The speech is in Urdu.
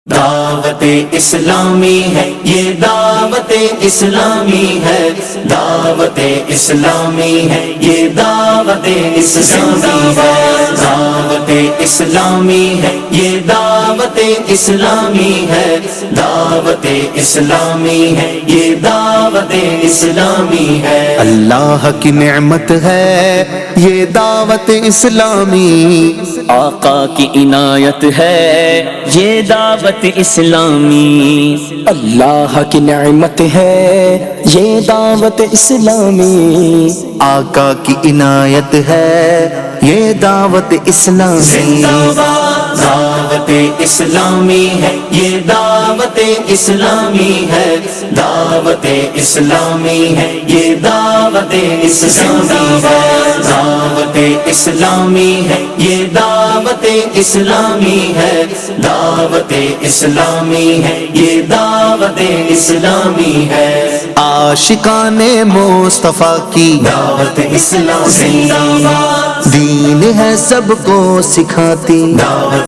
دعوت اسلامی ہے یہ دعوت اسلامی ہے، دعوت اسلامی ہے یہ دعوت اسلامی ہے، دعوت اسلامی ہے یہ دعوت اسلامی ہے، دعوت اسلامی ہے یہ دعوت اسلامی ہے۔ اللہ کی نعمت ہے یہ دعوت اسلامی، آقا کی عنایت ہے یہ دعوت اسلامی، اللہ کی نعمت ہے یہ دعوت اسلامی، آقا کی عنایت ہے یہ دعوت اسلامی۔ دعوت اسلامی ہے یہ دعوت اسلامی ہے، دعوت اسلامی ہے یہ دعوت اسلامی ہے، دعوت اسلامی ہے یہ دعوت اسلامی ہے، دعوت اسلامی ہے یہ دعوت اسلامی ہے۔ عاشقان مصطفیٰ کی دعوت اسلامی دین ہے سب کو سکھاتی، دعوت